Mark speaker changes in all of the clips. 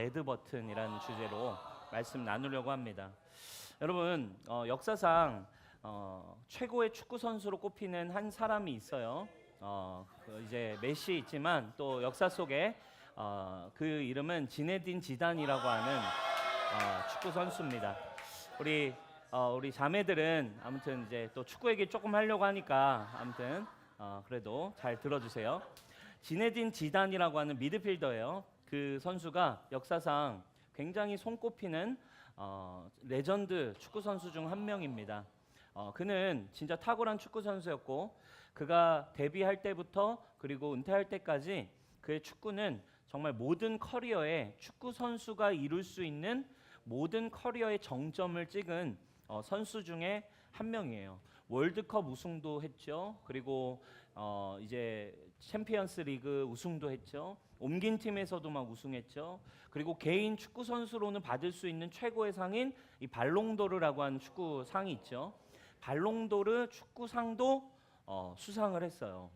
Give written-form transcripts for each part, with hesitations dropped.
Speaker 1: 레드 버튼이라는 주제로 말씀 나누려고 합니다. 여러분, 역사상 최고의 축구 선수로 꼽히는 한 사람이 있어요. 이제 메시 있지만 또 역사 속에 그 이름은 지네딘 지단이라고 하는 축구 선수입니다. 우리 자매들은 아무튼 이제 또 축구 얘기 조금 하려고 하니까 아무튼 그래도 잘 들어주세요. 지네딘 지단이라고 하는 미드필더예요. 그 선수가 역사상 굉장히 손꼽히는 레전드 축구 선수 중 한 명입니다. 그는 진짜 탁월한 축구 선수였고 그가 데뷔할 때부터 그리고 은퇴할 때까지 그의 축구는 정말 모든 커리어에 축구 선수가 이룰 수 있는 모든 커리어의 정점을 찍은 선수 중에 한 명이에요. 월드컵 우승도 했죠. 그리고 이제 챔피언스 리그 우승도 했죠. 옮긴 팀에서도 막 우승했죠. 그리고 개인 축구 선수로는 받을 수 있는 최고의 상인 이 발롱도르라고 하는 축구 상이 있죠. 발롱도르 축구상도 수상을 했어요.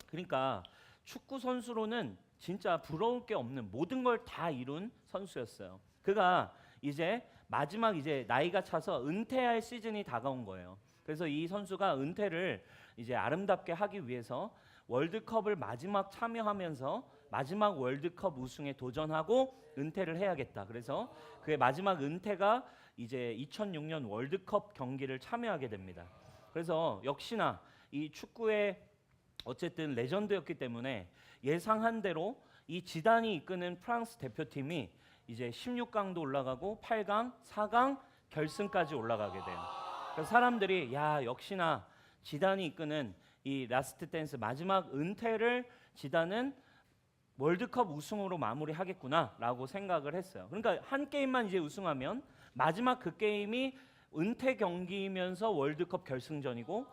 Speaker 1: 그러니까 축구 선수로는 진짜 부러울 게 없는 모든 걸 다 이룬 선수였어요. 그가 이제 마지막 이제 나이가 차서 은퇴할 시즌이 다가온 거예요. 그래서 이 선수가 은퇴를 이제 아름답게 하기 위해서 월드컵을 마지막 참여하면서 마지막 월드컵 우승에 도전하고 은퇴를 해야겠다. 그래서 그의 마지막 은퇴가 이제 2006년 월드컵 경기를 참여하게 됩니다. 그래서 역시나 이 축구의 어쨌든 레전드였기 때문에 예상한 대로 이 지단이 이끄는 프랑스 대표팀이 이제 16강도 올라가고 8강, 4강 결승까지 올라가게 돼요. 그래서 사람들이 야 역시나 지단이 이끄는 이 라스트 댄스 마지막 은퇴를 지단은 월드컵 우승으로 마무리하겠구나라고 생각을 했어요. 그러니까 한 게임만 이제 우승하면 마지막 그 게임이 은퇴 경기이면서 월드컵 결승전이고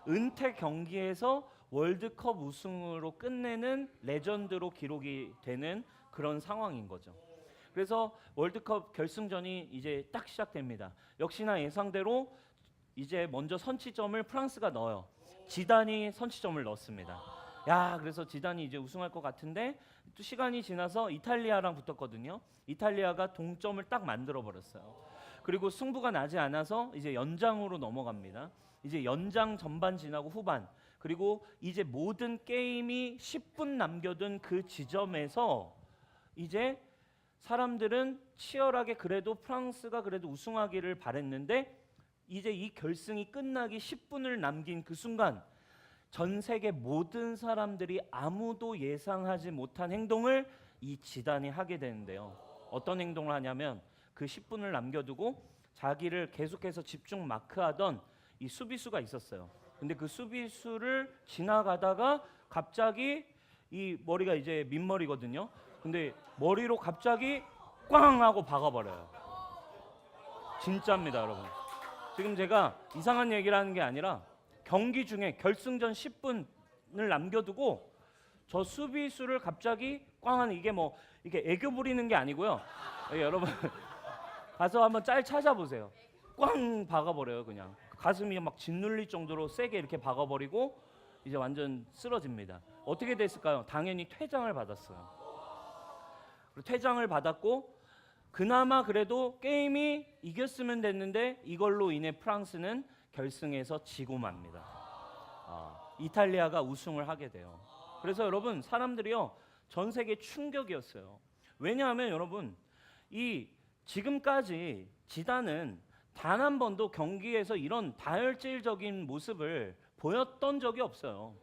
Speaker 1: 은퇴 경기에서 월드컵 우승으로 끝내는 레전드로 기록이 되는 그런 상황인 거죠. 그래서 월드컵 결승전이 이제 딱 시작됩니다. 역시나 예상대로 이제 먼저 선취점을 프랑스가 넣어요. 지단이 선취점을 넣었습니다. 야, 그래서 지단이 이제 우승할 것 같은데 또 시간이 지나서 이탈리아랑 붙었거든요. 이탈리아가 동점을 딱 만들어 버렸어요. 그리고 승부가 나지 않아서 이제 연장으로 넘어갑니다. 이제 연장 전반 지나고 후반 그리고 이제 모든 게임이 10분 남겨둔 그 지점에서 이제 사람들은 치열하게 그래도 프랑스가 그래도 우승하기를 바랬는데 이제 이 결승이 끝나기 10분을 남긴 그 순간 전 세계 모든 사람들이 아무도 예상하지 못한 행동을 이 지단이 하게 되는데요. 어떤 행동을 하냐면 그 10분을 남겨두고 자기를 계속해서 집중 마크하던 이 수비수가 있었어요. 근데 그 수비수를 지나가다가 갑자기 이 머리가 이제 민머리거든요. 근데 머리로 갑자기 꽝 하고 박아버려요. 진짜입니다, 여러분. 지금 제가 이상한 얘기를 하는 게 아니라 경기 중에 결승전 10분을 남겨두고 저 수비수를 갑자기 꽝 하는 이게 뭐 이게 애교 부리는 게 아니고요. 여러분 가서 한번 짤 찾아보세요. 꽝 박아버려요. 그냥 가슴이 막 짓눌릴 정도로 세게 이렇게 박아버리고 이제 완전 쓰러집니다. 어떻게 됐을까요? 당연히 퇴장을 받았어요. 퇴장을 받았고 그나마 그래도 게임이 이겼으면 됐는데 이걸로 인해 프랑스는 결승에서 지고 맙니다. 이탈리아가 우승을 하게 돼요. 그래서 여러분 사람들이요 전 세계 충격이었어요. 왜냐하면 여러분 이 지금까지 지단은 단 한 번도 경기에서 이런 다혈질적인 모습을 보였던 적이 없어요.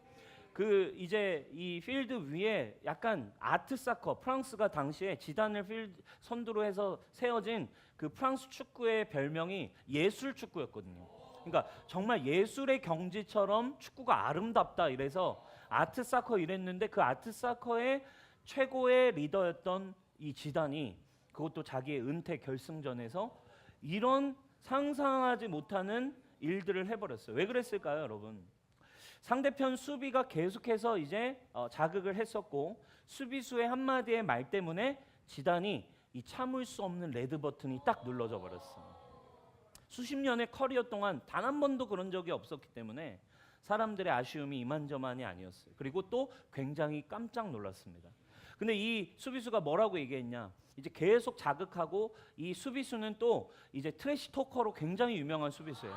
Speaker 1: 그 이제 이 필드 위에 약간 아트 사커 프랑스가 당시에 지단을 필드 선두로 해서 세워진 그 프랑스 축구의 별명이 예술 축구였거든요. 그러니까 정말 예술의 경지처럼 축구가 아름답다 이래서 아트 사커 이랬는데 그 아트 사커의 최고의 리더였던 이 지단이 그것도 자기의 은퇴 결승전에서 이런 상상하지 못하는 일들을 해버렸어요. 왜 그랬을까요, 여러분? 상대편 수비가 계속해서 이제 자극을 했었고 수비수의 한마디의 말 때문에 지단이 이 참을 수 없는 레드 버튼이 딱 눌러져 버렸어요. 수십 년의 커리어 동안 단 한 번도 그런 적이 없었기 때문에 사람들의 아쉬움이 이만저만이 아니었어요. 그리고 또 굉장히 깜짝 놀랐습니다. 근데 이 수비수가 뭐라고 얘기했냐? 이제 계속 자극하고 이 수비수는 또 이제 트래시 토커로 굉장히 유명한 수비수예요.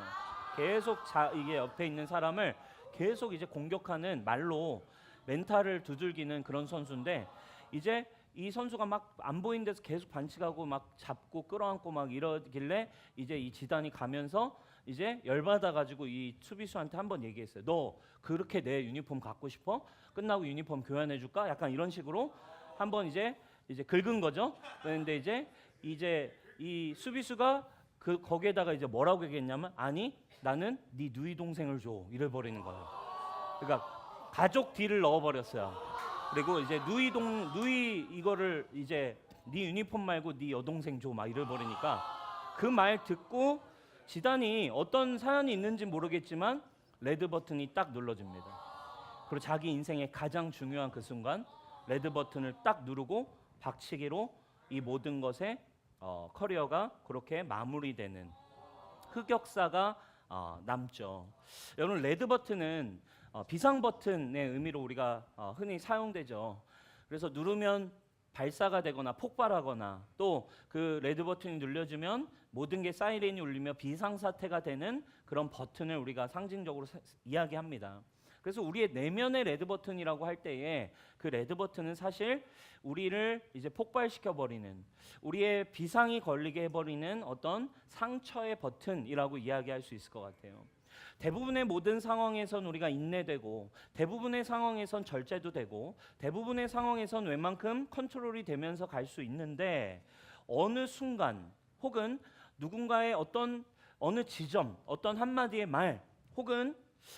Speaker 1: 계속 이게 옆에 있는 사람을 계속 이제 공격하는 말로 멘탈을 두들기는 그런 선수인데 이제 이 선수가 막 안 보이는 데서 계속 반칙하고 막 잡고 끌어안고 막 이러길래 이제 이 지단이 가면서 이제 열받아 가지고 이 수비수한테 한번 얘기했어요. 너 그렇게 내 유니폼 갖고 싶어? 끝나고 유니폼 교환해 줄까? 약간 이런 식으로 한번 이제 긁은 거죠. 그런데 이제 이 수비수가 그 거기에다가 이제 뭐라고 얘기했냐면 아니 나는 네 누이 동생을 줘 이래 버리는 거예요. 그러니까 가족 딜을 넣어 버렸어요. 그리고 이제 누이 이거를 이제 네 유니폼 말고 네 여동생 줘 막 이래 버리니까 그 말 듣고 지단이 어떤 사연이 있는지 모르겠지만 레드 버튼이 딱 눌러집니다. 그리고 자기 인생의 가장 중요한 그 순간 레드 버튼을 딱 누르고 박치기로 이 모든 것에 커리어가 그렇게 마무리되는 흑역사가 남죠. 여러분 레드 버튼은 비상 버튼의 의미로 우리가 흔히 사용되죠. 그래서 누르면 발사가 되거나 폭발하거나 또 그 레드 버튼이 눌려지면 모든 게 사이렌이 울리며 비상사태가 되는 그런 버튼을 우리가 상징적으로 이야기합니다. 그래서 우리의 내면의 레드 버튼이라고 할 때에 그 레드 버튼은 사실 우리를 이제 폭발시켜 버리는 우리의 비상이 걸리게 해버리는 어떤 상처의 버튼이라고 이야기할 수 있을 것 같아요. 대부분의 모든 상황에선 우리가 인내되고 대부분의 상황에선 절제도 되고 대부분의 상황에선 웬만큼 컨트롤이 되면서 갈 수 있는데 어느 순간 혹은 누군가의 어느 지점 어떤 한마디의 말 혹은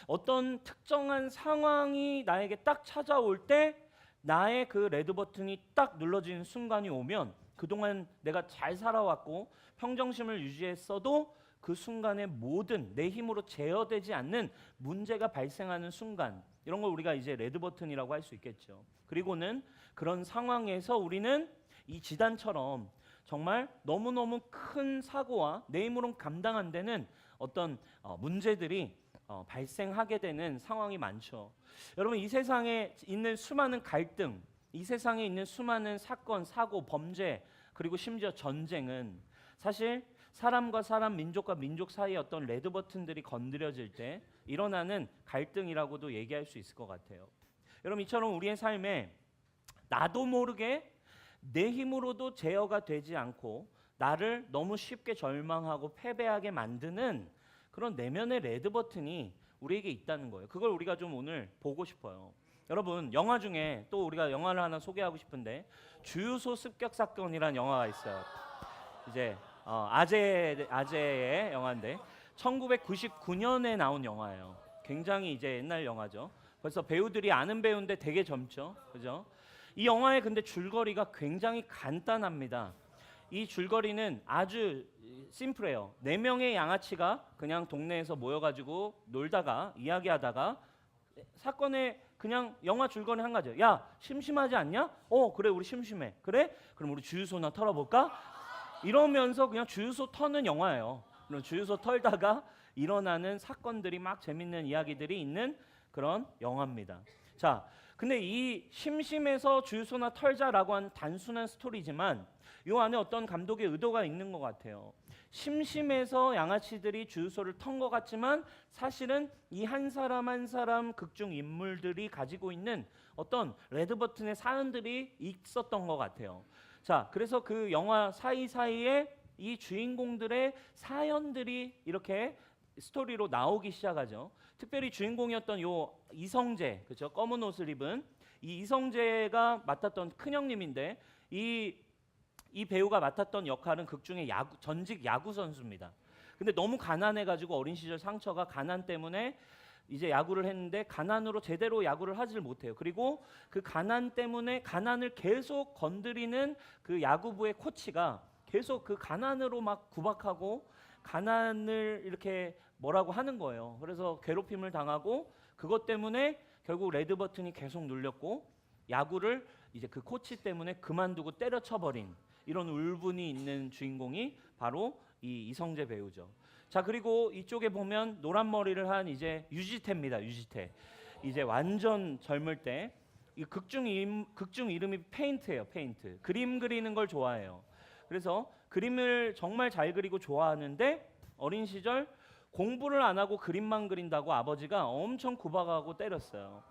Speaker 1: 어떤 특정한 상황이 나에게 딱 찾아올 때 나의 그 레드 버튼이 딱 눌러지는 순간이 오면 그동안 내가 잘 살아왔고 평정심을 유지했어도 그 순간에 모든 내 힘으로 제어되지 않는 문제가 발생하는 순간 이런 걸 우리가 이제 레드 버튼이라고 할 수 있겠죠. 그리고는 그런 상황에서 우리는 이 지단처럼 정말 너무너무 큰 사고와 내 힘으로는 감당 안 되는 어떤 문제들이 발생하게 되는 상황이 많죠. 여러분 이 세상에 있는 수많은 갈등, 이 세상에 있는 수많은 사건, 사고, 범죄 그리고 심지어 전쟁은 사실 사람과 사람, 민족과 민족 사이의 어떤 레드 버튼들이 건드려질 때 일어나는 갈등이라고도 얘기할 수 있을 것 같아요. 여러분 이처럼 우리의 삶에 나도 모르게 내 힘으로도 제어가 되지 않고 나를 너무 쉽게 절망하고 패배하게 만드는 그런 내면의 레드 버튼이 우리에게 있다는 거예요. 그걸 우리가 좀 오늘 보고 싶어요. 여러분 영화 중에 또 우리가 영화를 하나 소개하고 싶은데 주유소 습격 사건이라는 영화가 있어요. 이제 아재의 영화인데 1999년에 나온 영화예요. 굉장히 이제 옛날 영화죠. 벌써 배우들이 아는 배우인데 되게 젊죠, 그죠? 이 영화의 근데 줄거리가 굉장히 간단합니다. 이 줄거리는 아주 심플해요. 4명의 양아치가 그냥 동네에서 모여가지고 놀다가 이야기하다가 사건에 그냥 영화 줄거리 한 가지예요. 야 심심하지 않냐? 그래 우리 심심해. 그래? 그럼 우리 주유소나 털어볼까? 이러면서 그냥 주유소 터는 영화예요. 그럼 주유소 털다가 일어나는 사건들이 막 재밌는 이야기들이 있는 그런 영화입니다. 자, 근데 이 심심해서 주유소나 털자라고 한 단순한 스토리지만 이 안에 어떤 감독의 의도가 있는 것 같아요. 심심해서 양아치들이 주유소를 턴 것 같지만 사실은 이 한 사람 한 사람 극중 인물들이 가지고 있는 어떤 레드 버튼의 사연들이 있었던 것 같아요. 자, 그래서 그 영화 사이사이에 이 주인공들의 사연들이 이렇게 스토리로 나오기 시작하죠. 특별히 주인공이었던 요 이성재, 그렇죠? 검은 옷을 입은 이 이성재가 맡았던 큰형님인데 이 배우가 맡았던 역할은 극중의 전직 야구 선수입니다. 근데 너무 가난해가지고 어린 시절 상처가 가난 때문에 이제 야구를 했는데 가난으로 제대로 야구를 하질 못해요. 그리고 그 가난 때문에 가난을 계속 건드리는 그 야구부의 코치가 계속 그 가난으로 막 구박하고 가난을 이렇게 뭐라고 하는 거예요. 그래서 괴롭힘을 당하고 그것 때문에 결국 레드 버튼이 계속 눌렸고 야구를 이제 그 코치 때문에 그만두고 때려쳐버린 이런 울분이 있는 주인공이 바로 이 이성재 배우죠. 자, 그리고 이쪽에 보면 노란 머리를 한 이제 유지태입니다. 유지태. 이제 완전 젊을 때 이 극중 이름이 페인트예요. 페인트. 그림 그리는 걸 좋아해요. 그래서 그림을 정말 잘 그리고 좋아하는데 어린 시절 공부를 안 하고 그림만 그린다고 아버지가 엄청 구박하고 때렸어요.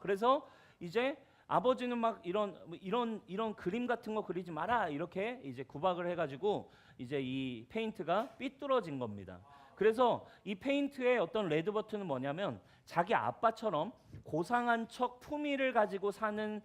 Speaker 1: 그래서 이제 아버지는 막 이런 그림 같은 거 그리지 마라 이렇게 이제 구박을 해가지고 이제 이 페인트가 삐뚤어진 겁니다. 그래서 이 페인트의 어떤 레드 버튼은 뭐냐면 자기 아빠처럼 고상한 척 품위를 가지고 사는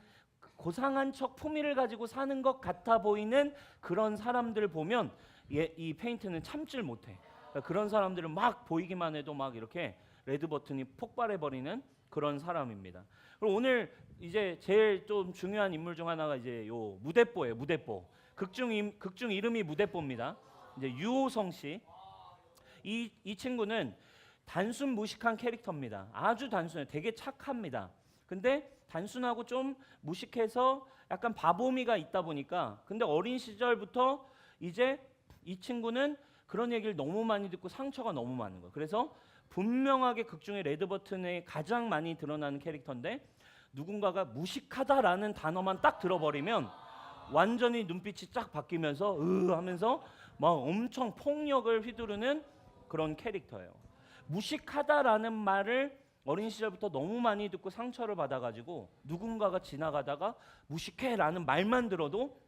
Speaker 1: 것 같아 보이는 그런 사람들 보면 이 페인트는 참질 못해. 그러니까 그런 사람들은 막 보이기만 해도 막 이렇게 레드 버튼이 폭발해 버리는 그런 사람입니다. 그리고 오늘 이제 제일 좀 중요한 인물 중 하나가 이제 요 무대뽀예요. 무대뽀. 극중 이름이 무대뽀입니다. 이제 유호성 씨. 이 친구는 단순 무식한 캐릭터입니다. 아주 단순해요. 되게 착합니다. 근데 단순하고 좀 무식해서 약간 바보미가 있다 보니까 근데 어린 시절부터 이제 이 친구는 그런 얘기를 너무 많이 듣고 상처가 너무 많은 거예요. 그래서 분명하게 극중의 레드 버튼에 가장 많이 드러나는 캐릭터인데 누군가가 무식하다라는 단어만 딱 들어버리면 완전히 눈빛이 쫙 바뀌면서 하면서 막 엄청 폭력을 휘두르는 그런 캐릭터예요. 무식하다라는 말을 어린 시절부터 너무 많이 듣고 상처를 받아가지고 누군가가 지나가다가 무식해라는 말만 들어도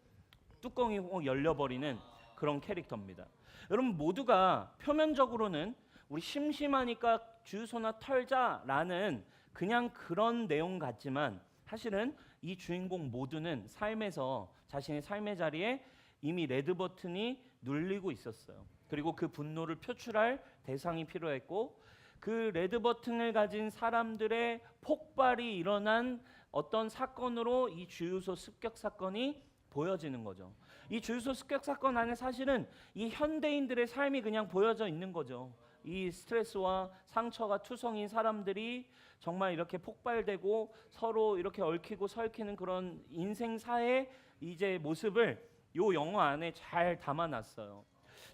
Speaker 1: 뚜껑이 열려버리는 그런 캐릭터입니다. 여러분 모두가 표면적으로는 우리 심심하니까 주유소나 털자라는 그냥 그런 내용 같지만 사실은 이 주인공 모두는 삶에서 자신의 삶의 자리에 이미 레드 버튼이 눌리고 있었어요. 그리고 그 분노를 표출할 대상이 필요했고 그 레드 버튼을 가진 사람들의 폭발이 일어난 어떤 사건으로 이 주유소 습격 사건이 보여지는 거죠. 이 주유소 습격 사건 안에 사실은 이 현대인들의 삶이 그냥 보여져 있는 거죠. 이 스트레스와 상처가 투성인 사람들이 정말 이렇게 폭발되고 서로 이렇게 얽히고 설키는 그런 인생사의 이제 모습을 요 영화 안에 잘 담아놨어요.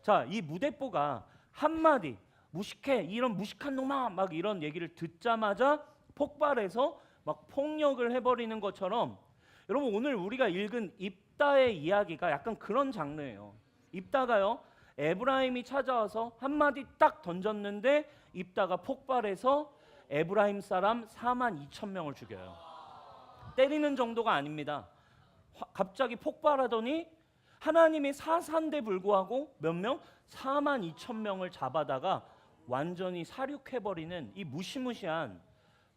Speaker 1: 자, 이 무대뽀가 한마디 무식해 이런 무식한 놈아 막 이런 얘기를 듣자마자 폭발해서 막 폭력을 해버리는 것처럼 여러분 오늘 우리가 읽은 입다의 이야기가 약간 그런 장르예요. 입다가요 에브라임이 찾아와서 한마디 딱 던졌는데 입다가 폭발해서 에브라임 사람 42,000명을 죽여요. 때리는 정도가 아닙니다. 갑자기 폭발하더니 하나님의 사사인데 불구하고 몇 명? 42,000명을 잡아다가 완전히 사륙해버리는 이 무시무시한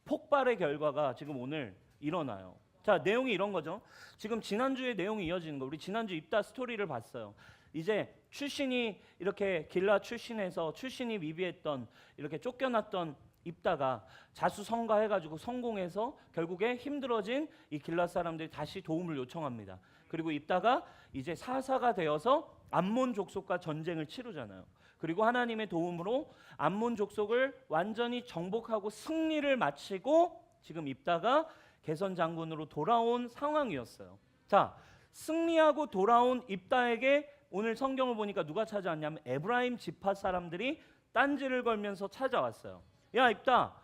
Speaker 1: 폭발의 결과가 지금 오늘 일어나요. 자, 내용이 이런 거죠. 지금 지난주에 내용이 이어지는 거. 우리 지난주 입다 스토리를 봤어요. 이제 출신이 이렇게 길라 출신에서 출신이 미비했던 이렇게 쫓겨났던 입다가 자수성가해가지고 성공해서 결국에 힘들어진 이 길라 사람들이 다시 도움을 요청합니다. 그리고 입다가 이제 사사가 되어서 암몬 족속과 전쟁을 치르잖아요. 그리고 하나님의 도움으로 암몬 족속을 완전히 정복하고 승리를 마치고 지금 입다가 개선 장군으로 돌아온 상황이었어요. 자, 승리하고 돌아온 입다에게 오늘 성경을 보니까 누가 찾아왔냐면 에브라임 지파 사람들이 딴지를 걸면서 찾아왔어요. 야 입다,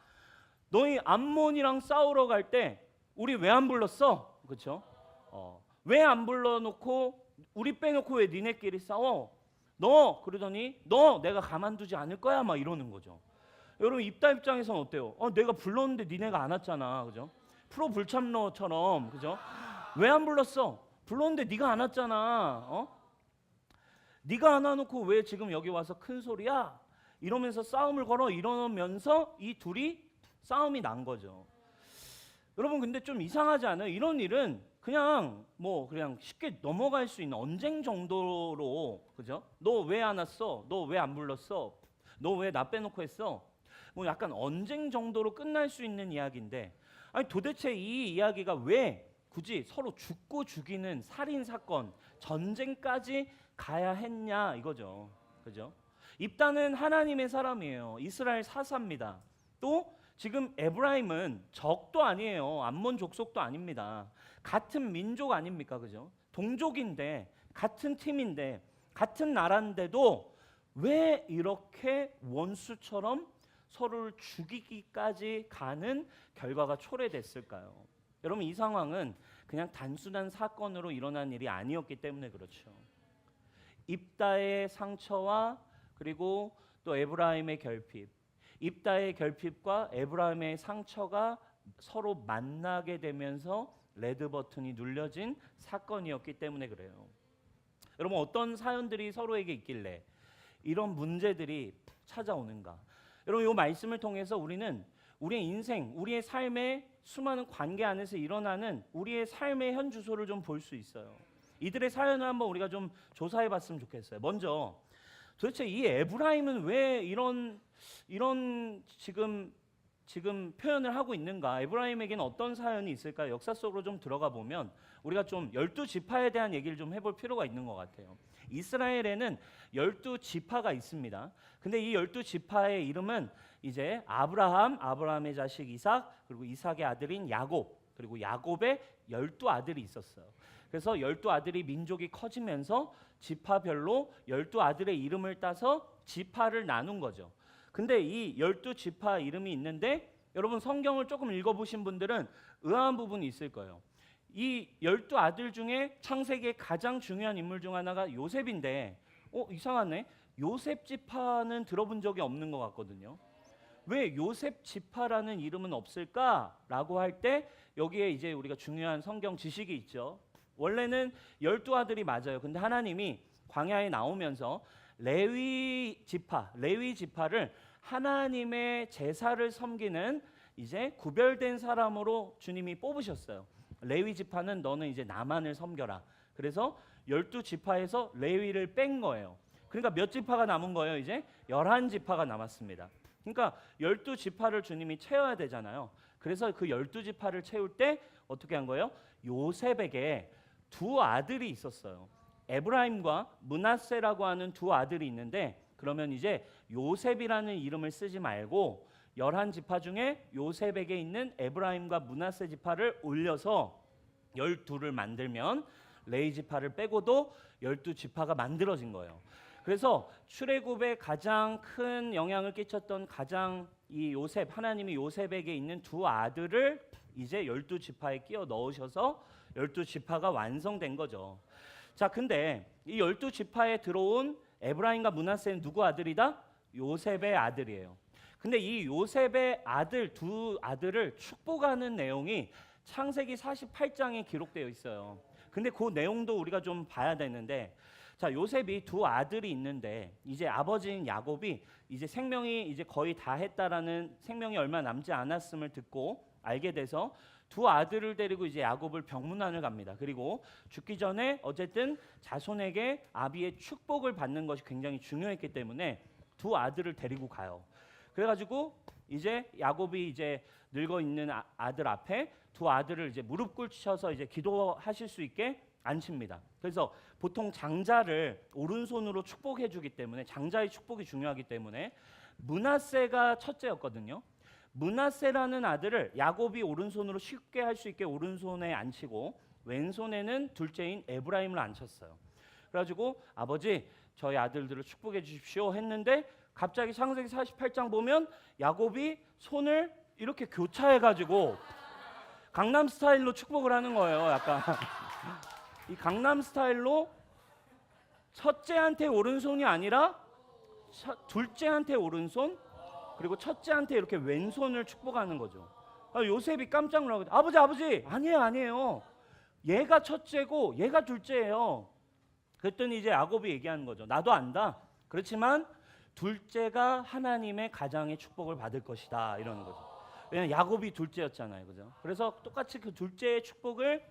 Speaker 1: 너희 암몬이랑 싸우러 갈 때 우리 왜 안 불렀어? 그렇죠? 왜 안 불러놓고 우리 빼놓고 왜 니네끼리 싸워? 너 그러더니 너 내가 가만두지 않을 거야 막 이러는 거죠. 여러분 입다 입장에서는 어때요? 내가 불렀는데 니네가 안 왔잖아, 그죠? 프로 불참러처럼, 그죠? 왜 안 불렀어? 불렀는데 네가 안 왔잖아. 네가 안 와놓고 왜 지금 여기 와서 큰 소리야? 이러면서 싸움을 걸어 이러면서 이 둘이 싸움이 난 거죠. 여러분 근데 좀 이상하지 않아요? 이런 일은 그냥 쉽게 넘어갈 수 있는 언쟁 정도로, 그죠? 너 왜 안 왔어? 너 왜 안 불렀어? 너 왜 나 빼놓고 했어? 뭐 약간 언쟁 정도로 끝날 수 있는 이야기인데, 아니 도대체 이 이야기가 왜 굳이 서로 죽고 죽이는 살인 사건, 전쟁까지 가야 했냐 이거죠, 그죠? 입다는 하나님의 사람이에요. 이스라엘 사사입니다. 또 지금 에브라임은 적도 아니에요. 암몬 족속도 아닙니다. 같은 민족 아닙니까, 그죠? 동족인데 같은 팀인데 같은 나라인데도 왜 이렇게 원수처럼 서로를 죽이기까지 가는 결과가 초래됐을까요? 여러분 이 상황은 그냥 단순한 사건으로 일어난 일이 아니었기 때문에 그렇죠. 입다의 상처와 그리고 또 에브라임의 결핍, 입다의 결핍과 에브라임의 상처가 서로 만나게 되면서 레드 버튼이 눌려진 사건이었기 때문에 그래요. 여러분 어떤 사연들이 서로에게 있길래 이런 문제들이 찾아오는가? 여러분 이 말씀을 통해서 우리는 우리의 인생, 우리의 삶의 수많은 관계 안에서 일어나는 우리의 삶의 현 주소를 좀 볼 수 있어요. 이들의 사연을 한번 우리가 좀 조사해 봤으면 좋겠어요. 먼저 도대체 이 에브라임은 왜 이런 지금 표현을 하고 있는가? 에브라임에게는 어떤 사연이 있을까? 역사 속으로 좀 들어가 보면 우리가 좀 12지파에 대한 얘기를 좀 해볼 필요가 있는 것 같아요. 이스라엘에는 12지파가 있습니다. 근데 이 12지파의 이름은 이제 아브라함의 자식 이삭, 그리고 이삭의 아들인 야곱, 그리고 야곱의 12아들이 있었어요. 그래서 12아들이 민족이 커지면서 지파별로 12아들의 이름을 따서 지파를 나눈 거죠. 근데 이 12지파 이름이 있는데 여러분 성경을 조금 읽어보신 분들은 의아한 부분이 있을 거예요. 이 12아들 중에 창세기의 가장 중요한 인물 중 하나가 요셉인데 이상하네. 요셉 지파는 들어본 적이 없는 것 같거든요. 왜 요셉 지파라는 이름은 없을까라고 할 때 여기에 이제 우리가 중요한 성경 지식이 있죠. 원래는 12아들이 맞아요. 근데 하나님이 광야에 나오면서 레위 지파를 하나님의 제사를 섬기는 이제 구별된 사람으로 주님이 뽑으셨어요. 레위 지파는 너는 이제 나만을 섬겨라. 그래서 12지파에서 레위를 뺀 거예요. 그러니까 몇 지파가 남은 거예요? 이제 11지파가 남았습니다. 그러니까 12지파를 주님이 채워야 되잖아요. 그래서 그 12지파를 채울 때 어떻게 한 거예요? 요셉에게 두 아들이 있었어요. 에브라임과 므낫세라고 하는 두 아들이 있는데 그러면 이제 요셉이라는 이름을 쓰지 말고 11지파 중에 요셉에게 있는 에브라임과 므낫세 지파를 올려서 12를 만들면 레위 지파를 빼고도 12지파가 만들어진 거예요. 그래서 출애굽에 가장 큰 영향을 끼쳤던 가장 이 요셉, 하나님이 요셉에게 있는 두 아들을 이제 12지파에 끼워 넣으셔서 12지파가 완성된 거죠. 자, 근데 이 12지파에 들어온 에브라임과 므낫세는 누구 아들이다? 요셉의 아들이에요. 근데 이 요셉의 아들 두 아들을 축복하는 내용이 창세기 48장에 기록되어 있어요. 근데 그 내용도 우리가 좀 봐야 되는데 자, 요셉이 두 아들이 있는데 이제 아버지인 야곱이 이제 생명이 이제 거의 다 했다라는 생명이 얼마 남지 않았음을 듣고 알게 돼서 두 아들을 데리고 이제 야곱을 병문안을 갑니다. 그리고 죽기 전에 어쨌든 자손에게 아비의 축복을 받는 것이 굉장히 중요했기 때문에 두 아들을 데리고 가요. 그래가지고 이제 야곱이 이제 늙어 있는 아들 앞에 두 아들을 이제 무릎 꿇으셔서 이제 기도하실 수 있게 앉힙니다. 그래서 보통 장자를 오른손으로 축복해 주기 때문에 장자의 축복이 중요하기 때문에 므낫세가 첫째였거든요. 므낫세라는 아들을 야곱이 오른손으로 쉽게 할 수 있게 오른손에 앉히고 왼손에는 둘째인 에브라임을 앉혔어요. 그래가지고 아버지 저희 아들들을 축복해 주십시오 했는데 갑자기 창세기 48장 보면 야곱이 손을 이렇게 교차해가지고 강남 스타일로 축복을 하는 거예요. 약간 이 강남 스타일로 첫째한테 오른손이 아니라 둘째한테 오른손 그리고 첫째한테 이렇게 왼손을 축복하는 거죠. 요셉이 깜짝 놀라고 아버지 아니에요. 얘가 첫째고 얘가 둘째예요. 그랬더니 이제 야곱이 얘기하는 거죠. 나도 안다. 그렇지만 둘째가 하나님의 가장의 축복을 받을 것이다 이러는 거죠. 왜냐면 야곱이 둘째였잖아요, 그죠? 그래서 똑같이 그 둘째의 축복을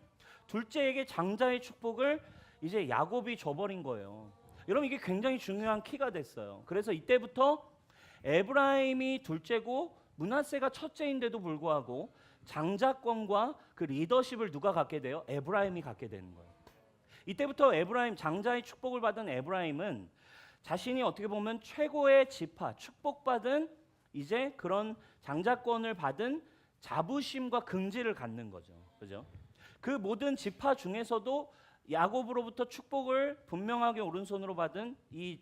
Speaker 1: 둘째에게 장자의 축복을 이제 야곱이 줘버린 거예요. 여러분 이게 굉장히 중요한 키가 됐어요. 그래서 이때부터 에브라임이 둘째고 므낫세가 첫째인데도 불구하고 장자권과 그 리더십을 누가 갖게 돼요? 에브라임이 갖게 되는 거예요. 이때부터 에브라임 장자의 축복을 받은 에브라임은 자신이 어떻게 보면 최고의 지파 축복받은 이제 그런 장자권을 받은 자부심과 긍지를 갖는 거죠. 그죠? 그 모든 지파 중에서도 야곱으로부터 축복을 분명하게 오른손으로 받은 이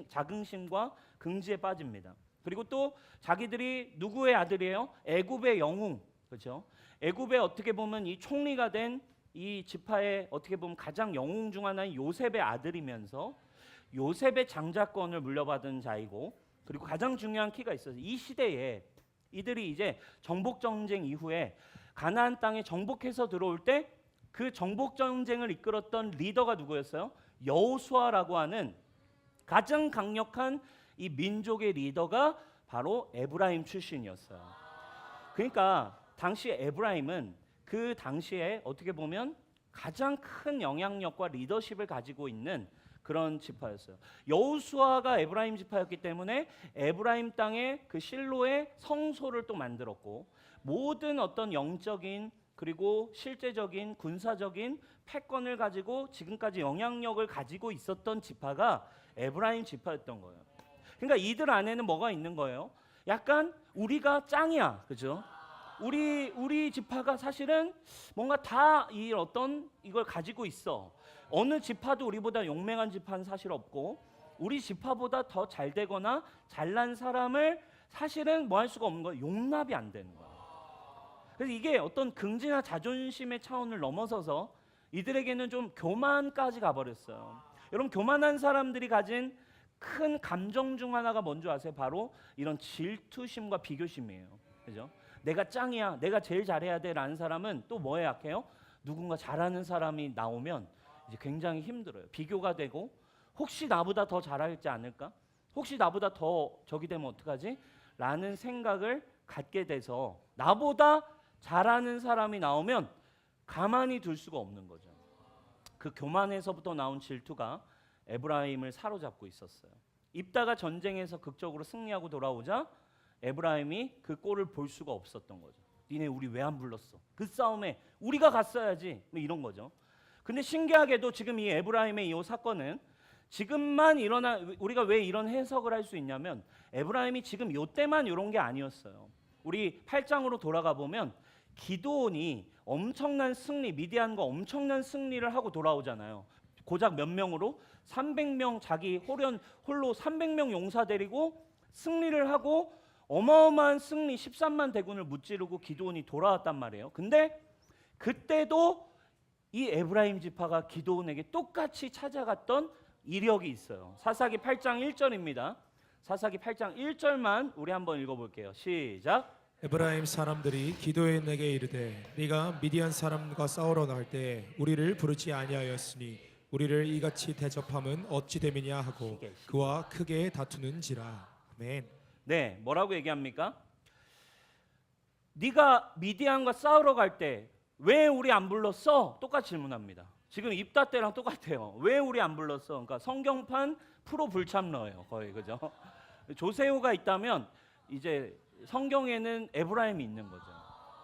Speaker 1: 자긍심과 긍지에 빠집니다. 그리고 또 자기들이 누구의 아들이에요? 애굽의 영웅, 그렇죠? 애굽에 어떻게 보면 이 총리가 된 이 지파의 어떻게 보면 가장 영웅 중 하나인 요셉의 아들이면서 요셉의 장자권을 물려받은 자이고, 그리고 가장 중요한 키가 있어요. 이 시대에 이들이 이제 정복 전쟁 이후에 가나안 땅에 정복해서 들어올 때 그 정복 전쟁을 이끌었던 리더가 누구였어요? 여호수아라고 하는 가장 강력한 이 민족의 리더가 바로 에브라임 출신이었어요. 그러니까 당시 에브라임은 그 당시에 어떻게 보면 가장 큰 영향력과 리더십을 가지고 있는 그런 지파였어요. 여호수아가 에브라임 지파였기 때문에 에브라임 땅에 그 실로의 성소를 또 만들었고, 모든 어떤 영적인 그리고 실제적인 군사적인 패권을 가지고 지금까지 영향력을 가지고 있었던 지파가 에브라임 지파였던 거예요. 그러니까 이들 안에는 뭐가 있는 거예요? 약간 우리가 짱이야, 그죠? 우리 지파가 사실은 뭔가 다 이 어떤 이걸 가지고 있어. 어느 지파도 우리보다 용맹한 지파는 사실 없고, 우리 지파보다 더 잘 되거나 잘난 사람을 사실은 뭐 할 수가 없는 거예요. 용납이 안 되는 거예요. 그래서 이게 어떤 긍지나 자존심의 차원을 넘어서서 이들에게는 좀 교만까지 가버렸어요. 여러분, 교만한 사람들이 가진 큰 감정 중 하나가 뭔지 아세요? 바로 이런 질투심과 비교심이에요. 그죠? 내가 짱이야, 내가 제일 잘해야 돼라는 사람은 또 뭐에 약해요? 누군가 잘하는 사람이 나오면 이제 굉장히 힘들어요. 비교가 되고, 혹시 나보다 더 잘하지 않을까? 혹시 나보다 더 저기 되면 어떡하지? 라는 생각을 갖게 돼서 나보다 잘하는 사람이 나오면 가만히 둘 수가 없는 거죠. 그 교만에서부터 나온 질투가 에브라임을 사로잡고 있었어요. 입다가 전쟁에서 극적으로 승리하고 돌아오자 에브라임이 그 꼴을 볼 수가 없었던 거죠. 니네 우리 왜 안 불렀어? 그 싸움에 우리가 갔어야지. 뭐 이런 거죠. 근데 신기하게도 지금 이 에브라임의 이 사건은 지금만 일어나, 우리가 왜 이런 해석을 할 수 있냐면 에브라임이 지금 요때만 이런 게 아니었어요. 우리 8장으로 돌아가 보면 기드온이 엄청난 승리, 미디안과 엄청난 승리를 하고 돌아오잖아요. 고작 몇 명으로? 300명, 자기 홀로 300명 용사 데리고 승리를 하고 어마어마한 승리, 13만 대군을 무찌르고 기드온이 돌아왔단 말이에요. 근데 그때도 이 에브라임 지파가 기드온에게 똑같이 찾아갔던 이력이 있어요. 사사기 8장 1절입니다. 사사기 8장 1절만 우리 한번 읽어볼게요. 시작.
Speaker 2: 에브라임 사람들이 기드온에게 이르되 네가 미디안 사람과 싸우러 나갈 때 우리를 부르지 아니하였으니 우리를 이같이 대접함은 어찌 됨이냐 하고 그와 크게 다투는지라. 아멘.
Speaker 1: 네, 뭐라고 얘기합니까? 네가 미디안과 싸우러 갈 때 왜 우리 안 불렀어? 똑같이 질문합니다. 지금 입다 때랑 똑같아요. 왜 우리 안 불렀어? 그러니까 성경판 프로 불참러예요, 거의. 그죠? 조세호가 있다면 이제 성경에는 에브라임이 있는 거죠.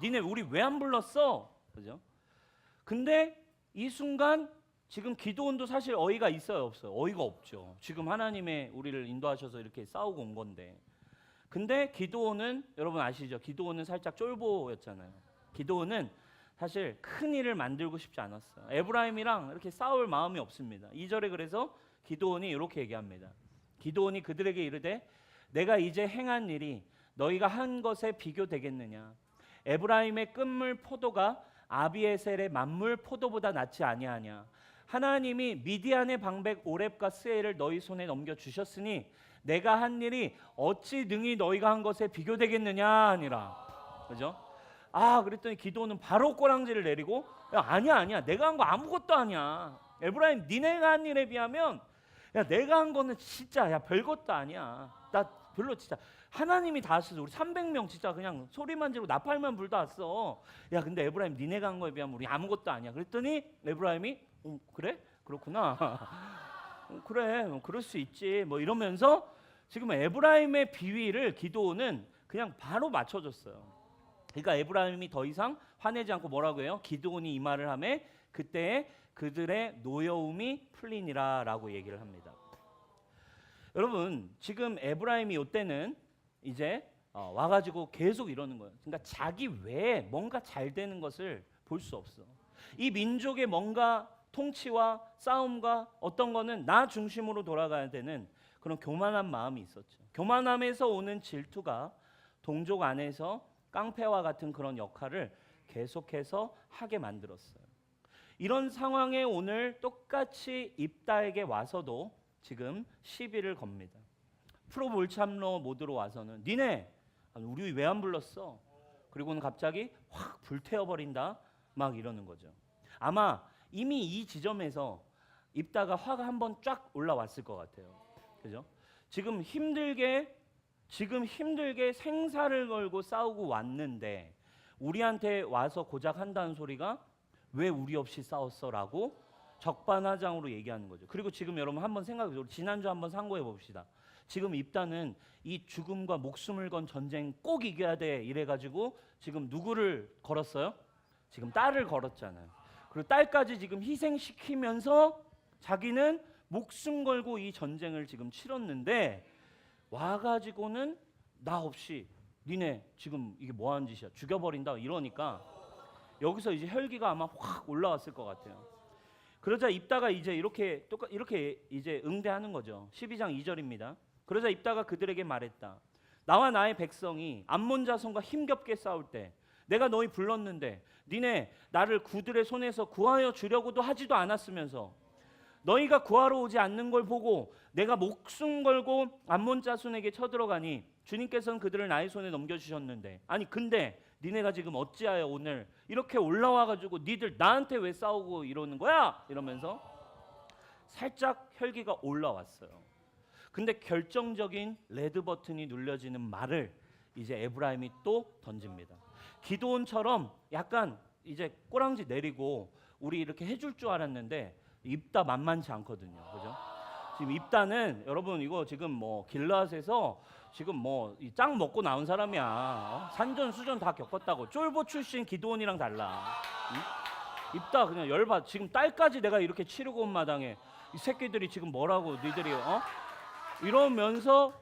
Speaker 1: 니네 우리 왜 안 불렀어? 그죠? 근데 이 순간 지금 기드온도 사실 어이가 있어요, 없어요? 어이가 없죠. 지금 하나님의 우리를 인도하셔서 이렇게 싸우고 온 건데. 근데 기드온은 여러분 아시죠? 기드온은 살짝 쫄보였잖아요. 기드온은 사실 큰 일을 만들고 싶지 않았어요. 에브라임이랑 이렇게 싸울 마음이 없습니다. 2절에 그래서 기드온이 이렇게 얘기합니다. 기드온이 그들에게 이르되 내가 이제 행한 일이 너희가 한 것에 비교되겠느냐? 에브라임의 끝물 포도가 아비에셀의 만물 포도보다 낫지 아니하냐? 하나님이 미디안의 방백 오렙과 스엘을 너희 손에 넘겨 주셨으니 내가 한 일이 어찌 능히 너희가 한 것에 비교되겠느냐 하니라. 그죠? 그랬더니 기드온은 바로 꼬랑지를 내리고 야, 아니야 내가 한 거 아무것도 아니야. 에브라임 니네가 한 일에 비하면 야 내가 한 거는 진짜 야 별것도 아니야. 나 별로 진짜 하나님이 다 하셔서 우리 300명 진짜 그냥 소리만 지르고 나팔만 불다 왔어. 야 근데 에브라임 니네가 한 거에 비하면 우리 아무것도 아니야. 그랬더니 에브라임이 그래? 그렇구나. 그래 그럴 수 있지 뭐 이러면서 지금 에브라임의 비위를 기드온은 그냥 바로 맞춰줬어요. 그러니까 에브라임이 더 이상 화내지 않고 뭐라고 해요? 기드온이 이 말을 하매 그때에 그들의 노여움이 풀리니라 라고 얘기를 합니다. 여러분 지금 에브라임이 이때는 이제 와가지고 계속 이러는 거예요. 그러니까 자기 외에 뭔가 잘 되는 것을 볼 수 없어. 이 민족의 뭔가 통치와 싸움과 어떤 거는 나 중심으로 돌아가야 되는 그런 교만한 마음이 있었죠. 교만함에서 오는 질투가 동족 안에서 깡패와 같은 그런 역할을 계속해서 하게 만들었어요. 이런 상황에 오늘 똑같이 입다에게 와서도 지금 시비를 겁니다. 프로 몰참러 모드로 와서는 니네 우리 왜 안 불렀어? 그리고는 갑자기 확 불태워버린다 막 이러는 거죠. 아마 이미 이 지점에서 입다가 화가 한번 쫙 올라왔을 것 같아요. 그죠? 지금 힘들게 생사를 걸고 싸우고 왔는데 우리한테 와서 고작 한다는 소리가 왜 우리 없이 싸웠어라고 적반하장으로 얘기하는 거죠. 그리고 지금 여러분 한번 생각해 보세요. 지난주 한번 상고해 봅시다. 지금 입다는 이 죽음과 목숨을 건 전쟁 꼭 이겨야 돼 이래가지고 지금 누구를 걸었어요? 지금 딸을 걸었잖아요. 그리고 딸까지 지금 희생시키면서 자기는 목숨 걸고 이 전쟁을 지금 치렀는데 와가지고는 나 없이 니네 지금 이게 뭐 하는 짓이야 죽여버린다 이러니까 여기서 이제 혈기가 아마 확 올라왔을 것 같아요. 그러자 입다가 이제 이렇게 이제 응대하는 거죠. 12장 2절입니다. 그러자 입다가 그들에게 말했다. 나와 나의 백성이 암몬 자손과 힘겹게 싸울 때 내가 너희 불렀는데 니네 나를 그들의 손에서 구하여 주려고도 하지도 않았으면서 너희가 구하러 오지 않는 걸 보고 내가 목숨 걸고 암몬 자손에게 쳐들어가니 주님께서는 그들을 나의 손에 넘겨주셨는데 아니 근데 니네가 지금 어찌하여 오늘 이렇게 올라와가지고 니들 나한테 왜 싸우고 이러는 거야? 이러면서 살짝 혈기가 올라왔어요. 근데 결정적인 레드 버튼이 눌려지는 말을 이제 에브라임이 또 던집니다. 기드온처럼 약간 이제 꼬랑지 내리고 우리 이렇게 해줄 줄 알았는데 입다 만만치 않거든요. 그죠? 지금 입다는 여러분 이거 지금 뭐 길라앗에서 지금 뭐 짱 먹고 나온 사람이야. 산전수전 다 겪었다고. 쫄보 출신 기드온이랑 달라. 응? 입다 그냥 열받. 지금 딸까지 내가 이렇게 치르고 온 마당에 이 새끼들이 지금 뭐라고 니들이 이러면서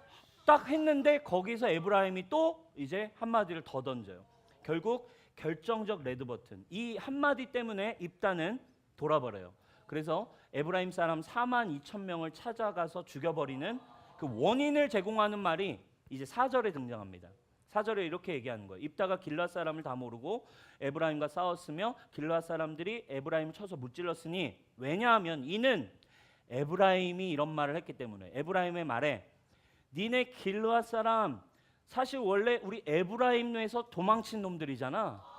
Speaker 1: 딱 했는데 거기서 에브라임이 또 이제 한마디를 더 던져요. 결국 결정적 레드 버튼. 이 한마디 때문에 입다는 돌아버려요. 그래서 에브라임 사람 4만 2천 명을 찾아가서 죽여버리는 그 원인을 제공하는 말이 이제 4절에 등장합니다. 4절에 이렇게 얘기하는 거예요. 입다가 길앗 사람을 다 모르고 에브라임과 싸웠으며 길앗 사람들이 에브라임을 쳐서 무찔렀으니 왜냐하면 이는 에브라임이 이런 말을 했기 때문에 에브라임의 말에 니네 길앗 사람 사실 원래 우리 에브라임 뇌에서 도망친 놈들이잖아.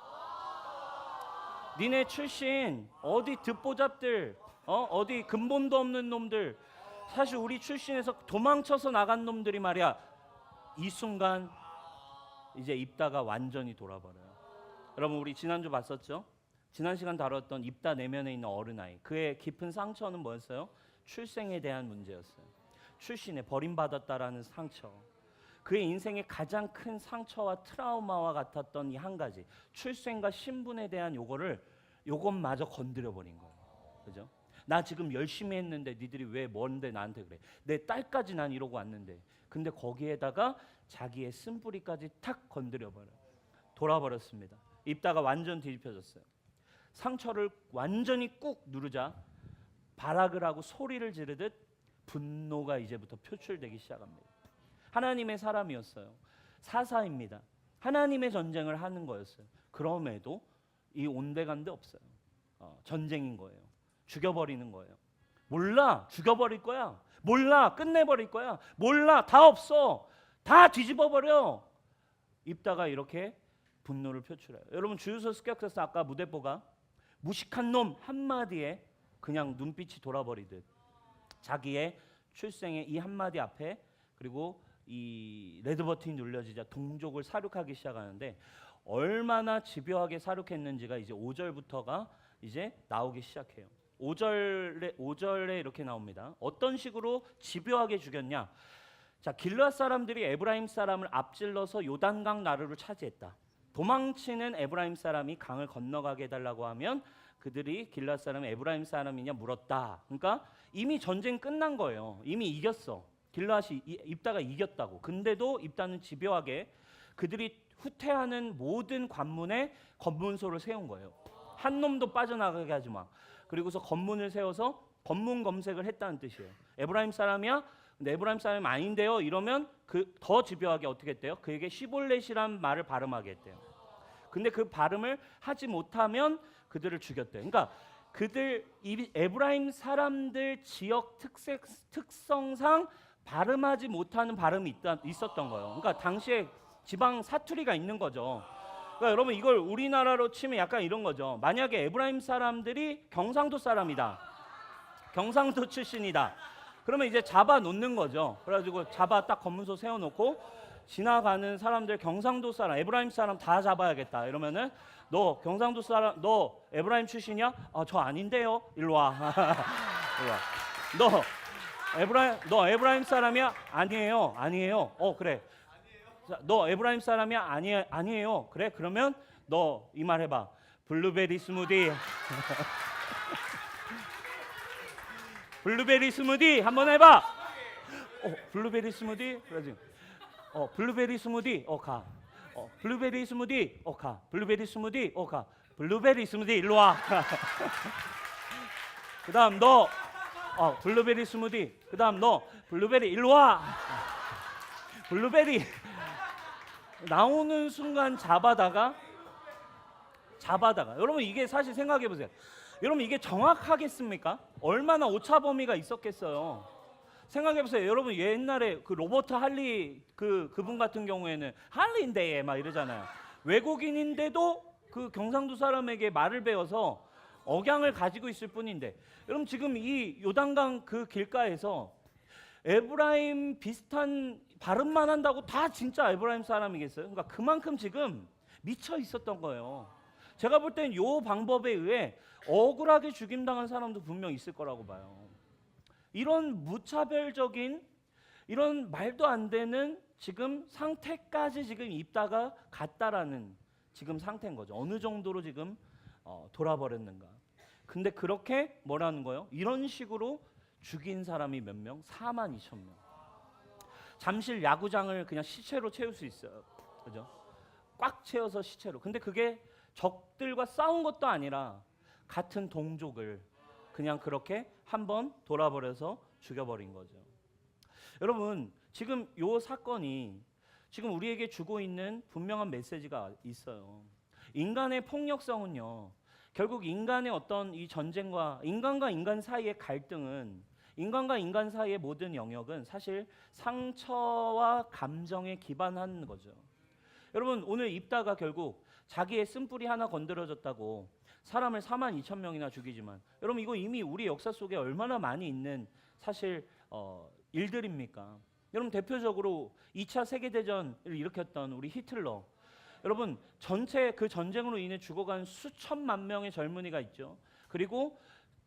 Speaker 1: 니네 출신 어디 듣보잡들 어디 근본도 없는 놈들 사실 우리 출신에서 도망쳐서 나간 놈들이 말이야. 이 순간 이제 입다가 완전히 돌아버려요. 여러분 우리 지난주 봤었죠? 지난 시간 다뤘던 입다 내면에 있는 어른아이 그의 깊은 상처는 뭐였어요? 출생에 대한 문제였어요. 출신에 버림받았다라는 상처. 그의 인생의 가장 큰 상처와 트라우마와 같았던 이 한 가지 출생과 신분에 대한 요것마저 건드려 버린 거예요. 그죠? 나 지금 열심히 했는데 니들이 왜 뭔데 나한테 그래? 내 딸까지 난 이러고 왔는데 근데 거기에다가 자기의 쓴뿌리까지 탁 건드려 버려 돌아버렸습니다. 입다가 완전 뒤집혀졌어요. 상처를 완전히 꾹 누르자 발악을 하고 소리를 지르듯 분노가 이제부터 표출되기 시작합니다. 하나님의 사람이었어요. 사사입니다. 하나님의 전쟁을 하는 거였어요. 그럼에도 이 온데간데 없어요. 전쟁인 거예요. 죽여버리는 거예요. 몰라 죽여버릴 거야. 몰라 끝내버릴 거야. 몰라 다 없어. 다 뒤집어버려. 입다가 이렇게 분노를 표출해요. 여러분 주유소 습격해서 아까 무대뽀가 무식한 놈 한마디에 그냥 눈빛이 돌아버리듯 자기의 출생의 이 한마디 앞에 그리고 이 레드 버튼이 눌려지자 동족을 사륙하기 시작하는데 얼마나 집요하게 사륙했는지가 이제 5절부터가 이제 나오기 시작해요. 5절에 이렇게 나옵니다. 어떤 식으로 집요하게 죽였냐? 자, 길앗 사람들이 에브라임 사람을 앞질러서 요단강 나루를 차지했다. 도망치는 에브라임 사람이 강을 건너가게 해달라고 하면 그들이 길앗 사람이 에브라임 사람이냐 물었다. 그러니까 이미 전쟁 끝난 거예요. 이미 이겼어. 길앗이 입다가 이겼다고. 근데도 입다는 집요하게 그들이 후퇴하는 모든 관문에 검문소를 세운 거예요. 한 놈도 빠져나가게 하지 마. 그리고서 검문을 세워서 검문 검색을 했다는 뜻이에요. 에브라임 사람이야? 근데 에브라임 사람이 아닌데요. 이러면 그 더 집요하게 어떻게 했대요? 그에게 시볼렛이란 말을 발음하게 했대요. 근데 그 발음을 하지 못하면 그들을 죽였대요. 그러니까 그들 이 에브라임 사람들 지역 특성상 발음하지 못하는 발음이 있었던 거예요. 그러니까 당시에 지방 사투리가 있는 거죠. 그러니까 여러분 이걸 우리나라로 치면 약간 이런 거죠. 만약에 에브라임 사람들이 경상도 사람이다. 경상도 출신이다. 그러면 이제 잡아 놓는 거죠. 그래가지고 잡아 딱 검문소 세워놓고 지나가는 사람들 경상도 사람, 에브라임 사람 다 잡아야겠다. 이러면은 너 경상도 사람, 너 에브라임 출신이야? 아, 저 아닌데요. 일로 와. 일로 와. 너 에브라임 사람이야? 아니에요. 아니에요. 그래. 자, 너 에브라임 사람이야? 아니에요. 그래. 그러면 너 이 말 해봐. 블루베리 스무디. 블루베리 스무디 한번 해봐. 블루베리 스무디. 그러지. 블루베리 스무디. 가. 블루베리 스무디. 가. 블루베리 스무디. 가. 블루베리 스무디. 일로 와. 그다음 너 블루베리 스무디. 그다음 너 블루베리 일로 와. 블루베리 나오는 순간 잡아다가 여러분 이게 사실 생각해 보세요. 여러분 이게 정확하겠습니까? 얼마나 오차 범위가 있었겠어요. 생각해 보세요. 여러분 옛날에 그 로버트 할리 그분 같은 경우에는 할리인데 막 이러잖아요. 외국인인데도 그 경상도 사람에게 말을 배워서 억양을 가지고 있을 뿐인데 여러분 지금 이 요단강 그 길가에서 에브라임 비슷한 발음만 한다고 다 진짜 에브라임 사람이겠어요? 그러니까 그만큼 지금 미쳐 있었던 거예요. 제가 볼 땐 요 방법에 의해 억울하게 죽임당한 사람도 분명 있을 거라고 봐요. 이런 무차별적인 이런 말도 안 되는 지금 상태까지 지금 입다가 갔다라는 지금 상태인 거죠. 어느 정도로 지금 돌아버렸는가. 근데 그렇게 뭐라는 거예요? 이런 식으로 죽인 사람이 몇 명? 42,000명. 잠실 야구장을 그냥 시체로 채울 수 있어요. 그죠? 꽉 채워서 시체로. 근데 그게 적들과 싸운 것도 아니라 같은 동족을 그냥 그렇게 한번 돌아버려서 죽여버린 거죠. 여러분 지금 요 사건이 지금 우리에게 주고 있는 분명한 메시지가 있어요. 인간의 폭력성은요. 결국 인간의 어떤 이 전쟁과 인간과 인간 사이의 갈등은 인간과 인간 사이의 모든 영역은 사실 상처와 감정에 기반한 거죠. 여러분 오늘 입다가 결국 자기의 쓴뿌리 하나 건드려졌다고 사람을 42,000명이나 죽이지만 여러분 이거 이미 우리 역사 속에 얼마나 많이 있는 사실 일들입니까? 여러분 대표적으로 2차 세계대전을 일으켰던 우리 히틀러 여러분 전체 그 전쟁으로 인해 죽어간 수천만 명의 젊은이가 있죠. 그리고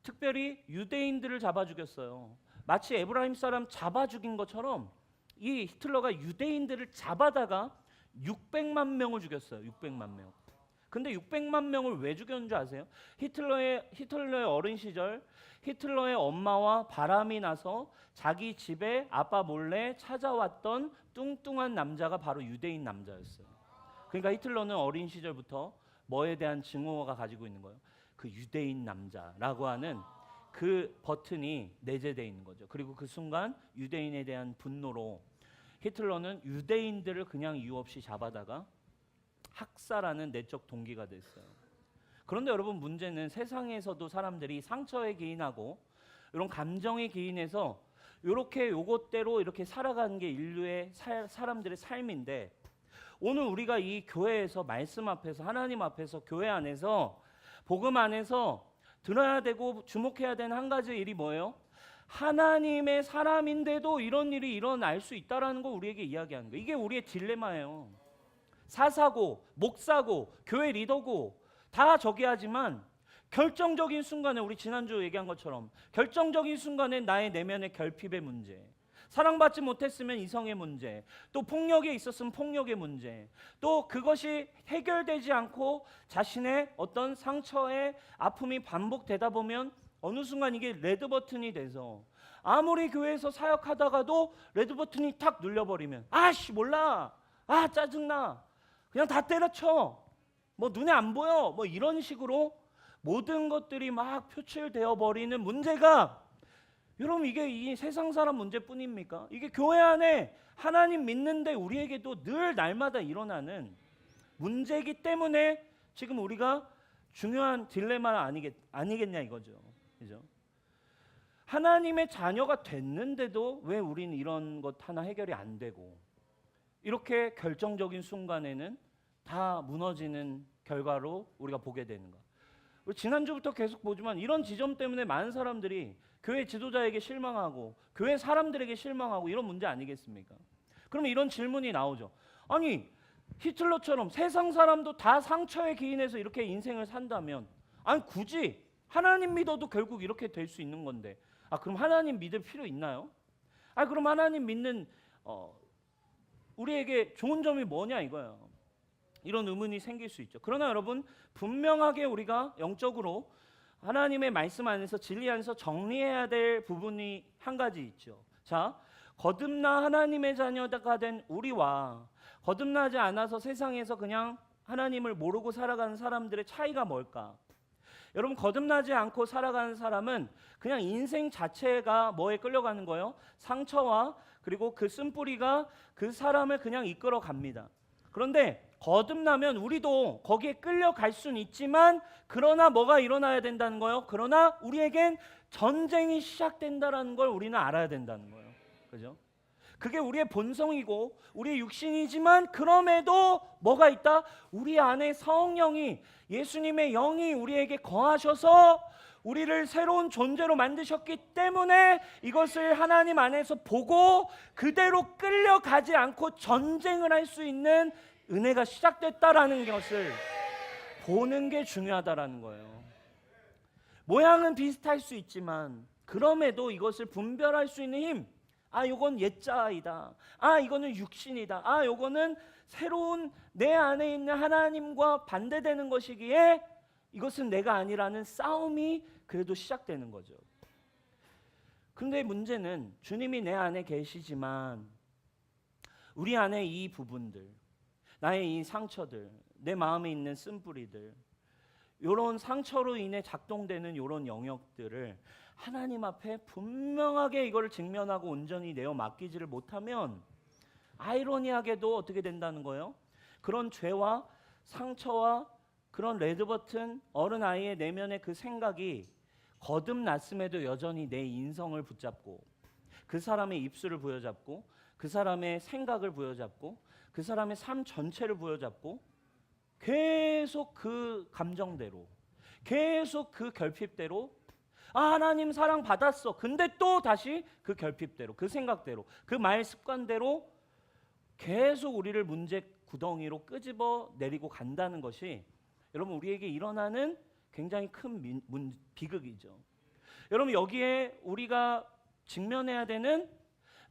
Speaker 1: 특별히 유대인들을 잡아 죽였어요. 마치 에브라임 사람 잡아 죽인 것처럼 이 히틀러가 유대인들을 잡아다가 600만 명을 죽였어요. 600만 명. 근데 600만 명을 왜 죽였는 줄 아세요? 히틀러의 어린 시절 히틀러의 엄마와 바람이 나서 자기 집에 아빠 몰래 찾아왔던 뚱뚱한 남자가 바로 유대인 남자였어요. 그러니까 히틀러는 어린 시절부터 뭐에 대한 증오가 가지고 있는 거예요? 그 유대인 남자라고 하는 그 버튼이 내재되어 있는 거죠. 그리고 그 순간 유대인에 대한 분노로 히틀러는 유대인들을 그냥 이유 없이 잡아다가 학살하는 내적 동기가 됐어요. 그런데 여러분 문제는 세상에서도 사람들이 상처에 기인하고 이런 감정에 기인해서 이렇게 요것대로 이렇게 살아가는 게 인류의 사람들의 삶인데 오늘 우리가 이 교회에서 말씀 앞에서 하나님 앞에서 교회 안에서 복음 안에서 들어야 되고 주목해야 되는 한 가지 일이 뭐예요? 하나님의 사람인데도 이런 일이 일어날 수 있다라는 거 우리에게 이야기하는 거예요. 이게 우리의 딜레마예요. 사사고, 목사고, 교회 리더고 다 저기하지만 결정적인 순간에 우리 지난주 얘기한 것처럼 결정적인 순간에 나의 내면의 결핍의 문제, 사랑받지 못했으면 이성의 문제, 또 폭력에 있었으면 폭력의 문제, 또 그것이 해결되지 않고 자신의 어떤 상처의 아픔이 반복되다 보면 어느 순간 이게 레드 버튼이 돼서 아무리 교회에서 사역하다가도 레드 버튼이 탁 눌려버리면 아씨 몰라, 아 짜증나, 그냥 다 때려쳐, 뭐 눈에 안 보여, 뭐 이런 식으로 모든 것들이 막 표출되어 버리는 문제가 여러분 이게 이 세상 사람 문제뿐입니까? 이게 교회 안에 하나님 믿는데 우리에게도 늘 날마다 일어나는 문제이기 때문에 지금 우리가 중요한 딜레마 아니겠냐 이거죠. 그죠? 하나님의 자녀가 됐는데도 왜 우리는 이런 것 하나 해결이 안 되고 이렇게 결정적인 순간에는 다 무너지는 결과로 우리가 보게 되는가? 우리 지난주부터 계속 보지만 이런 지점 때문에 많은 사람들이 교회 지도자에게 실망하고 교회 사람들에게 실망하고 이런 문제 아니겠습니까? 그러면 이런 질문이 나오죠. 아니 히틀러처럼 세상 사람도 다 상처에 기인해서 이렇게 인생을 산다면 아니 굳이 하나님 믿어도 결국 이렇게 될 수 있는 건데 그럼 하나님 믿을 필요 있나요? 그럼 하나님 믿는 우리에게 좋은 점이 뭐냐 이거예요. 이런 의문이 생길 수 있죠. 그러나 여러분 분명하게 우리가 영적으로 하나님의 말씀 안에서 진리 안에서 정리해야 될 부분이 한 가지 있죠. 자, 거듭나 하나님의 자녀가 된 우리와 거듭나지 않아서 세상에서 그냥 하나님을 모르고 살아가는 사람들의 차이가 뭘까? 여러분 거듭나지 않고 살아가는 사람은 그냥 인생 자체가 뭐에 끌려가는 거예요? 상처와 그리고 그 쓴뿌리가 그 사람을 그냥 이끌어 갑니다. 그런데 거듭나면 우리도 거기에 끌려갈 수는 있지만 그러나 뭐가 일어나야 된다는 거예요? 그러나 우리에겐 전쟁이 시작된다는 걸 우리는 알아야 된다는 거예요. 그죠? 그게 우리의 본성이고 우리의 육신이지만 그럼에도 뭐가 있다? 우리 안에 성령이 예수님의 영이 우리에게 거하셔서 우리를 새로운 존재로 만드셨기 때문에 이것을 하나님 안에서 보고 그대로 끌려가지 않고 전쟁을 할 수 있는 은혜가 시작됐다라는 것을 보는 게 중요하다라는 거예요. 모양은 비슷할 수 있지만 그럼에도 이것을 분별할 수 있는 힘, 이건 옛자아이다. 이거는 육신이다. 이거는 새로운 내 안에 있는 하나님과 반대되는 것이기에 이것은 내가 아니라는 싸움이 그래도 시작되는 거죠. 근데 문제는 주님이 내 안에 계시지만 우리 안에 이 부분들, 나의 이 상처들, 내 마음에 있는 쓴뿌리들, 이런 상처로 인해 작동되는 이런 영역들을 하나님 앞에 분명하게 이거를 직면하고 온전히 내어 맡기지를 못하면 아이러니하게도 어떻게 된다는 거예요? 그런 죄와 상처와 그런 레드버튼 어른아이의 내면의 그 생각이 거듭났음에도 여전히 내 인성을 붙잡고 그 사람의 입술을 부여잡고 그 사람의 생각을 부여잡고 그 사람의 삶 전체를 부여잡고 계속 그 감정대로 계속 그 결핍대로 하나님 사랑 받았어. 근데 또 다시 그 결핍대로 그 생각대로 그 말 습관대로 계속 우리를 문제 구덩이로 끄집어 내리고 간다는 것이 여러분 우리에게 일어나는 굉장히 큰 비극이죠. 여러분 여기에 우리가 직면해야 되는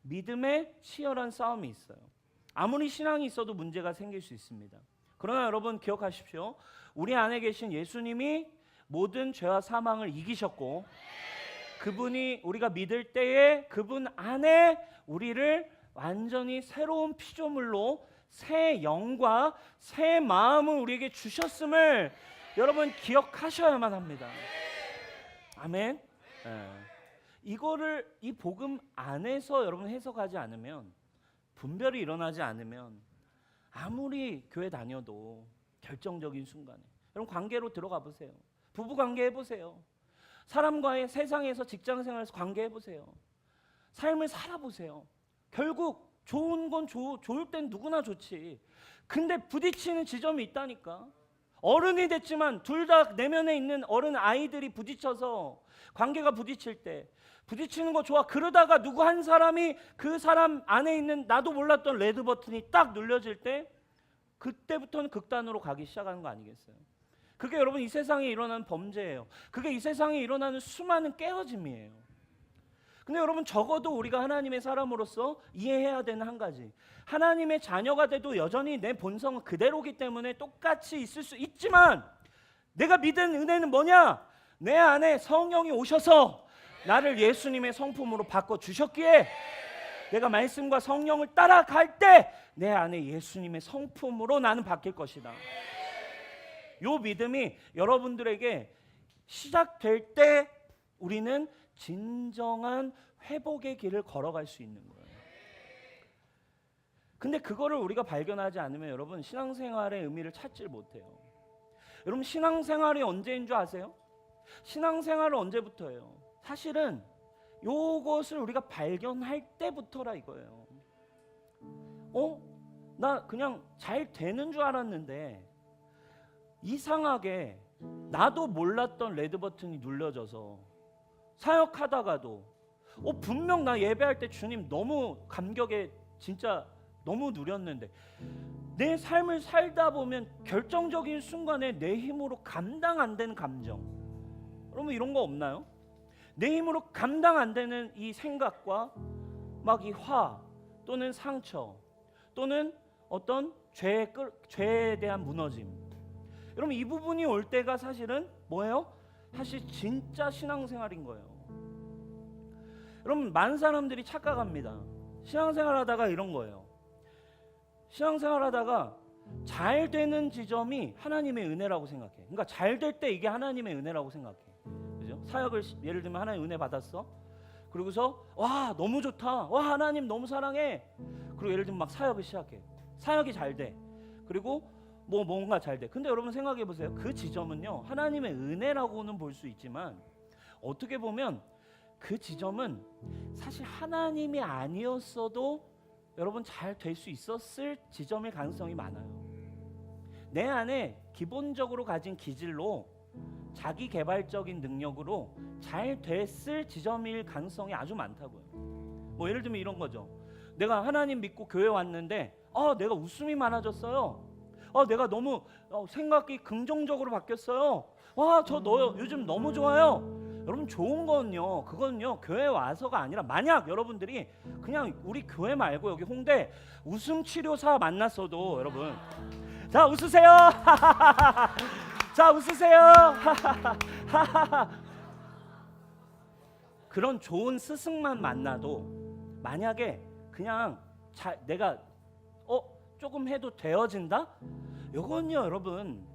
Speaker 1: 믿음의 치열한 싸움이 있어요. 아무리 신앙이 있어도 문제가 생길 수 있습니다. 그러나 여러분 기억하십시오. 우리 안에 계신 예수님이 모든 죄와 사망을 이기셨고 그분이 우리가 믿을 때에 그분 안에 우리를 완전히 새로운 피조물로 새 영과 새 마음을 우리에게 주셨음을 여러분 기억하셔야만 합니다. 아멘. 이거를 이 복음 안에서 여러분 해석하지 않으면 분별이 일어나지 않으면 아무리 교회 다녀도 결정적인 순간에 여러분 관계로 들어가 보세요. 부부 관계 해보세요. 사람과의 세상에서 직장생활에서 관계 해보세요. 삶을 살아보세요. 결국 좋은 건 좋을 땐 누구나 좋지. 근데 부딪히는 지점이 있다니까. 어른이 됐지만 둘 다 내면에 있는 어른 아이들이 부딪혀서 관계가 부딪힐 때 부딪히는 거 좋아. 그러다가 누구 한 사람이 그 사람 안에 있는 나도 몰랐던 레드 버튼이 딱 눌려질 때 그때부터는 극단으로 가기 시작하는 거 아니겠어요? 그게 여러분 이 세상에 일어나는 범죄예요. 그게 이 세상에 일어나는 수많은 깨어짐이에요. 근데 여러분 적어도 우리가 하나님의 사람으로서 이해해야 되는 한 가지, 하나님의 자녀가 돼도 여전히 내 본성은 그대로기 때문에 똑같이 있을 수 있지만 내가 믿은 은혜는 뭐냐? 내 안에 성령이 오셔서 나를 예수님의 성품으로 바꿔주셨기에 내가 말씀과 성령을 따라갈 때 내 안에 예수님의 성품으로 나는 바뀔 것이다. 이 믿음이 여러분들에게 시작될 때 우리는 진정한 회복의 길을 걸어갈 수 있는 거예요. 근데 그거를 우리가 발견하지 않으면 여러분 신앙생활의 의미를 찾질 못해요. 여러분 신앙생활이 언제인 줄 아세요? 신앙생활은 언제부터예요? 사실은 요것을 우리가 발견할 때부터라 이거예요. 나 그냥 잘 되는 줄 알았는데 이상하게 나도 몰랐던 레드 버튼이 눌려져서 사역하다가도 분명 나 예배할 때 주님 너무 감격에 진짜 너무 누렸는데 내 삶을 살다 보면 결정적인 순간에 내 힘으로 감당 안 되는 감정, 여러분 이런 거 없나요? 내 힘으로 감당 안 되는 이 생각과 막 이 화 또는 상처 또는 어떤 죄에 대한 무너짐, 여러분 이 부분이 올 때가 사실은 뭐예요? 사실 진짜 신앙생활인 거예요. 여러분 많은 사람들이 착각합니다. 신앙생활하다가 이런 거예요. 신앙생활하다가 잘 되는 지점이 하나님의 은혜라고 생각해. 그러니까 잘 될 때 이게 하나님의 은혜라고 생각해. 그죠? 사역을 예를 들면 하나님 은혜 받았어. 그리고서 와 너무 좋다. 와 하나님 너무 사랑해. 그리고 예를 들면 막 사역을 시작해. 사역이 잘 돼. 그리고 뭔가 잘 돼. 근데 여러분 생각해 보세요. 그 지점은요 하나님의 은혜라고는 볼 수 있지만 어떻게 보면 그 지점은 사실 하나님이 아니었어도 여러분 잘 될 수 있었을 지점일 가능성이 많아요. 내 안에 기본적으로 가진 기질로 자기 개발적인 능력으로 잘 됐을 지점일 가능성이 아주 많다고요. 뭐 예를 들면 이런 거죠. 내가 하나님 믿고 교회 왔는데 내가 웃음이 많아졌어요. 내가 너무 생각이 긍정적으로 바뀌었어요. 와, 저 너 요즘 너무 좋아요. 여러분 좋은 건요, 그건요 교회 와서가 아니라 만약 여러분들이 그냥 우리 교회 말고 여기 홍대 웃음 치료사 만났어도 여러분 자 웃으세요. 자 웃으세요. 그런 좋은 스승만 만나도 만약에 그냥 내가 조금 해도 되어진다? 이건요 여러분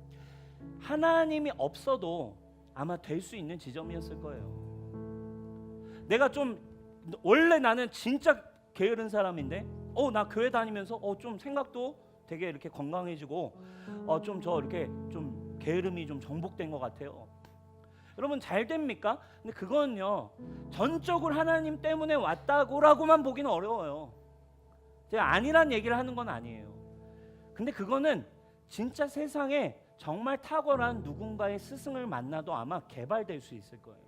Speaker 1: 하나님이 없어도 아마 될 수 있는 지점이었을 거예요. 내가 좀 원래 나는 진짜 게으른 사람인데 나 교회 다니면서 좀 생각도 되게 이렇게 건강해지고 좀 저 이렇게 좀 게으름이 좀 정복된 것 같아요. 여러분 잘 됩니까? 근데 그건요 전적으로 하나님 때문에 왔다고라고만 보기는 어려워요. 제가 아니란 얘기를 하는 건 아니에요. 근데 그거는 진짜 세상에 정말 탁월한 누군가의 스승을 만나도 아마 개발될 수 있을 거예요.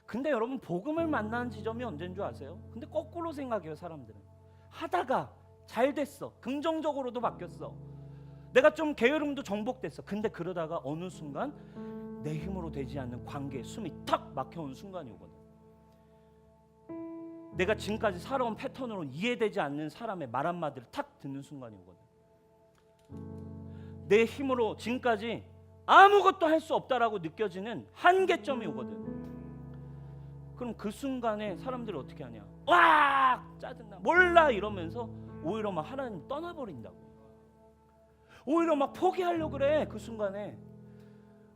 Speaker 1: 근데 여러분 복음을 만나는 지점이 언제인 줄 아세요? 근데 거꾸로 생각해요. 사람들은 하다가 잘 됐어. 긍정적으로도 바뀌었어. 내가 좀 게으름도 정복됐어. 근데 그러다가 어느 순간 내 힘으로 되지 않는 관계에 숨이 탁 막혀온 순간이 오거든. 내가 지금까지 살아온 패턴으로 이해되지 않는 사람의 말 한마디를 탁 듣는 순간이 오거든. 내 힘으로 지금까지 아무것도 할 수 없다라고 느껴지는 한계점이 오거든. 그럼 그 순간에 사람들이 어떻게 하냐? 와 짜증나 몰라 이러면서 오히려 막 하나님 떠나버린다고. 오히려 막 포기하려고 그래. 그 순간에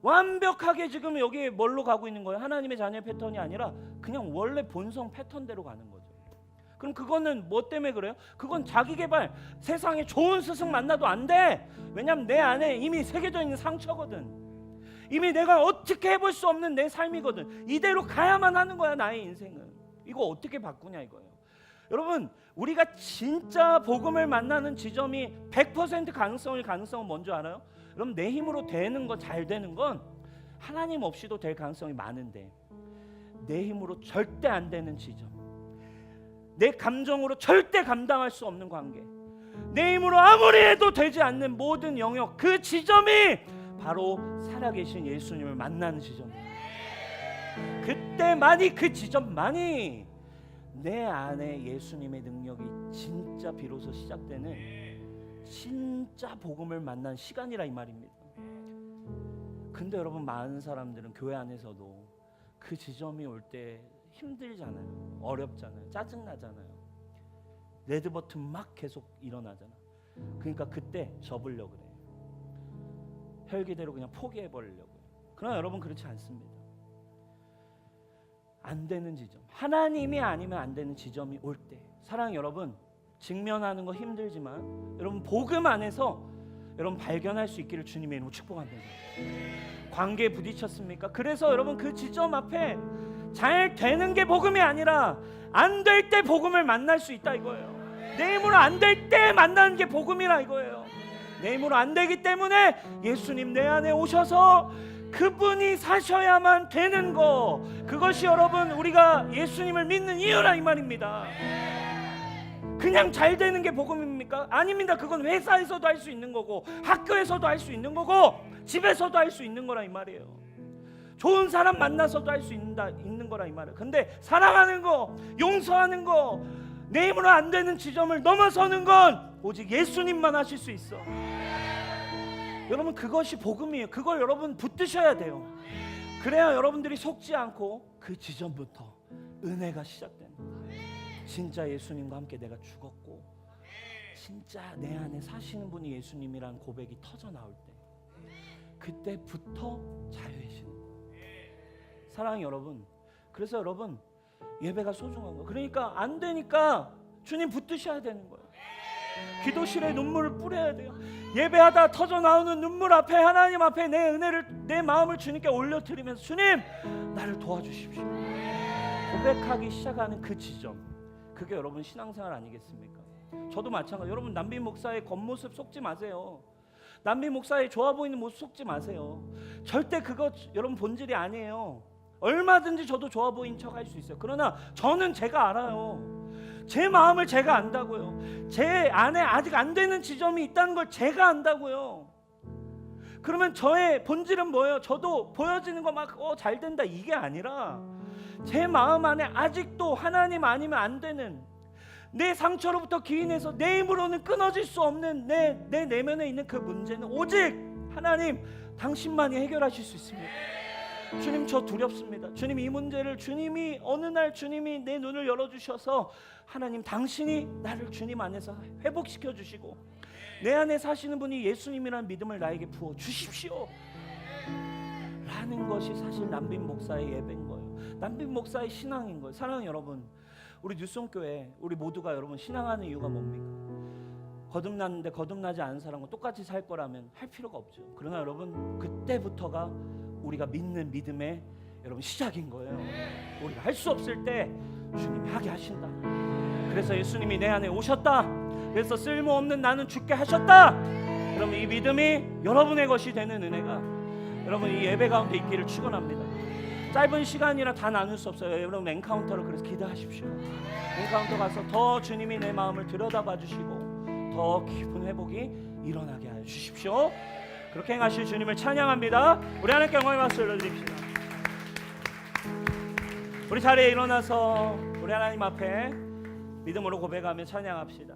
Speaker 1: 완벽하게 지금 여기 뭘로 가고 있는 거예요? 하나님의 자녀의 패턴이 아니라 그냥 원래 본성 패턴대로 가는 거죠. 그럼 그거는 뭐 때문에 그래요? 그건 자기 개발, 세상에 좋은 스승 만나도 안 돼. 왜냐면 내 안에 이미 새겨져 있는 상처거든. 이미 내가 어떻게 해볼 수 없는 내 삶이거든. 이대로 가야만 하는 거야 나의 인생은. 이거 어떻게 바꾸냐 이거예요. 여러분 우리가 진짜 복음을 만나는 지점이 100% 가능성은 뭔지 알아요? 여러분 내 힘으로 되는 거, 잘 되는 건 하나님 없이도 될 가능성이 많은데 내 힘으로 절대 안 되는 지점, 내 감정으로 절대 감당할 수 없는 관계, 내 힘으로 아무리 해도 되지 않는 모든 영역, 그 지점이 바로 살아계신 예수님을 만나는 지점이에요. 그때만이, 그 지점만이 내 안에 예수님의 능력이 진짜 비로소 시작되는 진짜 복음을 만난 시간이라 이 말입니다. 근데 여러분 많은 사람들은 교회 안에서도 그 지점이 올 때 힘들잖아요. 어렵잖아요. 짜증나잖아요. 레드버튼 막 계속 일어나잖아. 그러니까 그때 접으려고 그래요. 혈기대로 그냥 포기해버리려고. 그러나 여러분 그렇지 않습니다. 안 되는 지점, 하나님이 아니면 안 되는 지점이 올 때, 사랑 여러분, 직면하는 거 힘들지만 여러분 복음 안에서 여러분 발견할 수 있기를 주님의 이름으로 축복합니다. 관계에 부딪혔습니까? 그래서 여러분 그 지점 앞에 잘 되는 게 복음이 아니라 안 될 때 복음을 만날 수 있다 이거예요. 내 힘으로 안 될 때 만나는 게 복음이라 이거예요. 내 힘으로 안 되기 때문에 예수님 내 안에 오셔서 그분이 사셔야만 되는 거, 그것이 여러분 우리가 예수님을 믿는 이유라 이 말입니다. 그냥 잘 되는 게 복음입니까? 아닙니다. 그건 회사에서도 할 수 있는 거고, 학교에서도 할 수 있는 거고, 집에서도 할 수 있는 거라 이 말이에요. 좋은 사람 만나서도 할 수 있는 거라 이 말이에요. 근데 사랑하는 거, 용서하는 거, 내 힘으로 안 되는 지점을 넘어서는 건 오직 예수님만 하실 수 있어. 여러분 그것이 복음이에요. 그걸 여러분 붙드셔야 돼요. 그래야 여러분들이 속지 않고 그 지점부터 은혜가 시작되는 거예요. 진짜 예수님과 함께 내가 죽었고 진짜 내 안에 사시는 분이 예수님이라는 고백이 터져 나올 때, 그때부터 자유해지는 거예요. 사랑하는 여러분, 그래서 여러분 예배가 소중한 거예요. 그러니까 안 되니까 주님 붙드셔야 되는 거예요. 기도실에 눈물을 뿌려야 돼요. 예배하다 터져 나오는 눈물 앞에, 하나님 앞에 내 은혜를, 내 마음을 주님께 올려드리면서 주님 나를 도와주십시오 고백하기 시작하는 그 지점, 그게 여러분 신앙생활 아니겠습니까? 저도 마찬가지. 여러분 남빈 목사의 겉모습 속지 마세요. 남빈 목사의 좋아 보이는 모습 속지 마세요. 절대 그거 여러분 본질이 아니에요. 얼마든지 저도 좋아 보이는 척 할 수 있어요. 그러나 저는 제가 알아요. 제 마음을 제가 안다고요. 제 안에 아직 안 되는 지점이 있다는 걸 제가 안다고요. 그러면 저의 본질은 뭐예요? 저도 보여지는 거 막 잘 된다 이게 아니라 제 마음 안에 아직도 하나님 아니면 안 되는, 내 상처로부터 기인해서 내 힘으로는 끊어질 수 없는 내 내면에 있는 그 문제는 오직 하나님 당신만이 해결하실 수 있습니다. 주님 저 두렵습니다. 주님 이 문제를 주님이 어느 날 주님이 내 눈을 열어주셔서 하나님 당신이 나를 주님 안에서 회복시켜 주시고 내 안에 사시는 분이 예수님이라는 믿음을 나에게 부어 주십시오 라는 것이 사실 남빈 목사의 예배인 거예요. 남빈 목사의 신앙인 거예요. 사랑하는 여러분, 우리 뉴송교회 우리 모두가 여러분 신앙하는 이유가 뭡니까? 거듭났는데 거듭나지 않은 사람과 똑같이 살 거라면 할 필요가 없죠. 그러나 여러분 그때부터가 우리가 믿는 믿음의 여러분 시작인 거예요. 우리가 할 수 없을 때 주님이 하게 하신다. 그래서 예수님이 내 안에 오셨다. 그래서 쓸모없는 나는 죽게 하셨다. 여러분 이 믿음이 여러분의 것이 되는 은혜가 여러분 이 예배 가운데 있기를 축원합니다. 짧은 시간이라 다 나눌 수 없어요. 여러분 엔카운터로 그래서 기도하십시오. 엔카운터 가서 더 주님이 내 마음을 들여다봐 주시고 더 깊은 회복이 일어나게 하여 주십시오. 그렇게 행하실 주님을 찬양합니다. 우리 하나님께 영광의 박수 올려드립시다. 우리 자리에 일어나서 우리 하나님 앞에 믿음으로 고백하며 찬양합시다.